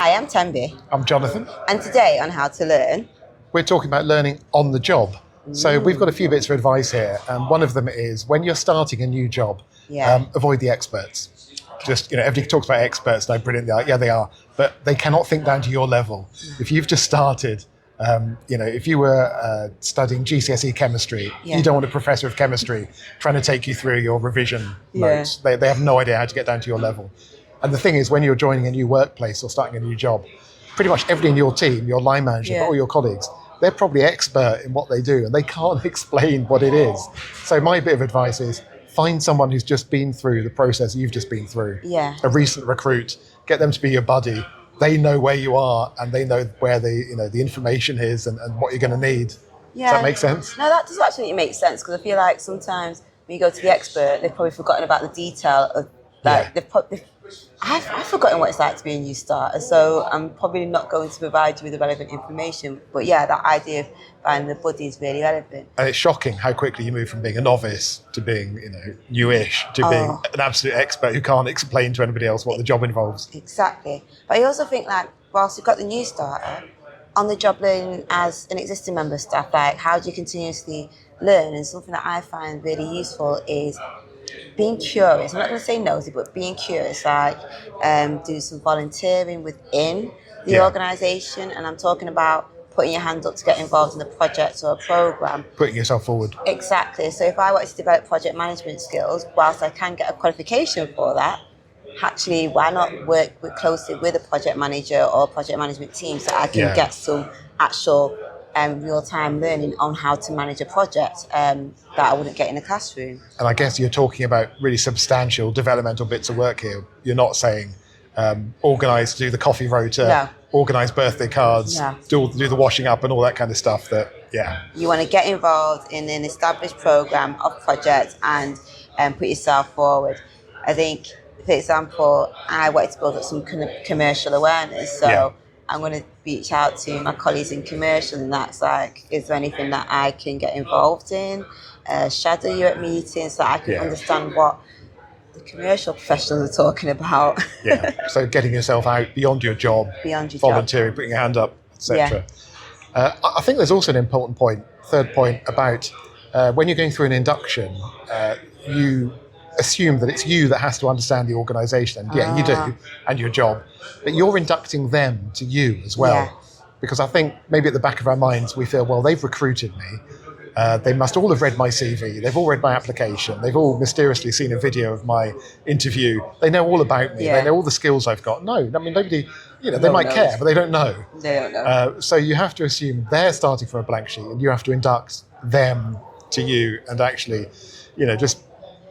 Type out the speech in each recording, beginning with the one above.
Hi, I'm Thembi. I'm Jonathan. And today on How to Learn, we're talking about learning on the job. So we've got a few bits of advice here. One of them is when you're starting a new job, avoid the experts. Just, everybody talks about experts, how brilliant they are. Yeah, they are. But they cannot think down to your level. If you've just started, if you were studying GCSE chemistry, you don't want a professor of chemistry trying to take you through your revision notes. They have no idea how to get down to your level. And the thing is, when you're joining a new workplace or starting a new job, pretty much everybody in your team, your line manager, but all your colleagues, they're probably expert in what they do and they can't explain what it is. So my bit of advice is find someone who's just been through the process you've just been through. A recent recruit, get them to be your buddy. They know where you are and they know where the information is and what you're going to need. Does that make sense? No, that does absolutely make sense, because I feel like sometimes when you go to the expert, they've probably forgotten about the detail of I've forgotten what it's like to be a new starter, so I'm probably not going to provide you with the relevant information. But yeah, that idea of finding the buddy is really relevant. And it's shocking how quickly you move from being a novice to being, newish to being an absolute expert who can't explain to anybody else what the job involves. Exactly. But I also think, whilst you've got the new starter, on the job learning as an existing member of staff, how do you continuously learn? And something that I find really useful is being curious. I'm not going to say nosy, but being curious, do some volunteering within the organisation. And I'm talking about putting your hand up to get involved in a project or a programme. Putting yourself forward. Exactly. So if I wanted to develop project management skills, whilst I can get a qualification for that, actually, why not work closely with a project manager or project management team so I can get some actual real-time learning on how to manage a project that I wouldn't get in a classroom. And I guess you're talking about really substantial developmental bits of work here. You're not saying organise, do the coffee rota, organise birthday cards, do the washing up and all that kind of stuff. You want to get involved in an established programme of projects and put yourself forward. I think, for example, I wanted to build up some kind of commercial awareness, so I'm going to reach out to my colleagues in commercial, and that's is there anything that I can get involved in? Shadow you at meetings so I can understand what the commercial professionals are talking about. So getting yourself out beyond your job, volunteering, putting your hand up, etc. I think there's also an important point, third point, about when you're going through an induction, you assume that it's you that has to understand the organisation, and you do, and your job, but you're inducting them to you as well. Because I think maybe at the back of our minds we feel, well, they've recruited me, they must all have read my CV, they've all read my application, they've all mysteriously seen a video of my interview, they know all about me, they know all the skills I've got. No, I mean, nobody, they might care, but they don't know. So you have to assume they're starting from a blank sheet, and you have to induct them to you, and actually, just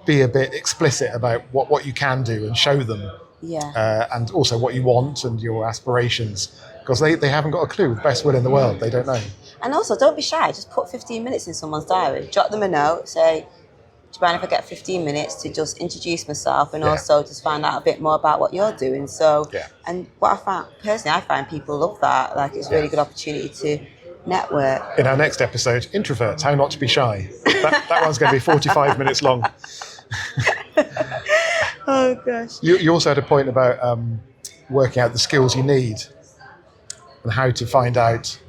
be a bit explicit about what you can do and show them, and also what you want and your aspirations, because they haven't got a clue. With the best will in the world, they don't know. And also, don't be shy. Just put 15 minutes in someone's diary. Jot them a note. Say, do you mind if I get 15 minutes to just introduce myself and also just find out a bit more about what you're doing? So, and what I found personally, I find people love that. It's a really good opportunity to network. In our next episode, introverts, how not to be shy. That one's going to be 45 minutes long. Oh gosh. You also had a point about working out the skills you need and how to find out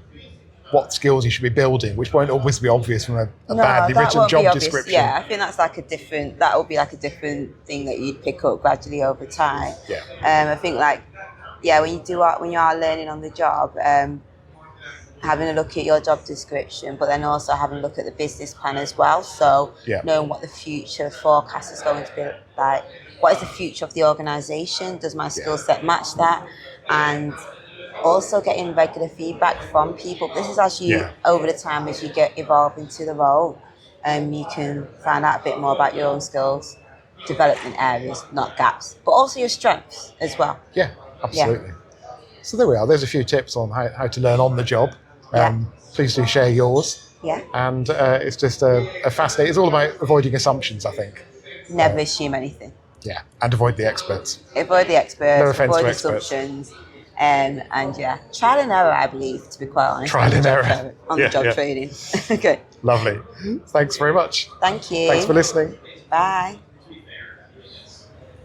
what skills you should be building, which won't always be obvious from a badly written job description. I think that's that would be a different thing that you'd pick up gradually over time. I think when you are learning on the job, having a look at your job description, but then also having a look at the business plan as well. So knowing what the future forecast is going to be like. What is the future of the organisation? Does my skill set match that? And also getting regular feedback from people. This is as you, over the time, as you get evolved into the role, you can find out a bit more about your own skills, development areas, not gaps, but also your strengths as well. Yeah, absolutely. So there we are. There's a few tips on how to learn on the job. Please do share yours. And it's just a fascinating. It's all about avoiding assumptions, I think. Never assume anything. And avoid the experts. Avoid the experts. No offence avoid to assumptions. And trial and error, I believe, to be quite honest. Trial and error. On the job training. Okay. Lovely. Thanks very much. Thank you. Thanks for listening. Bye.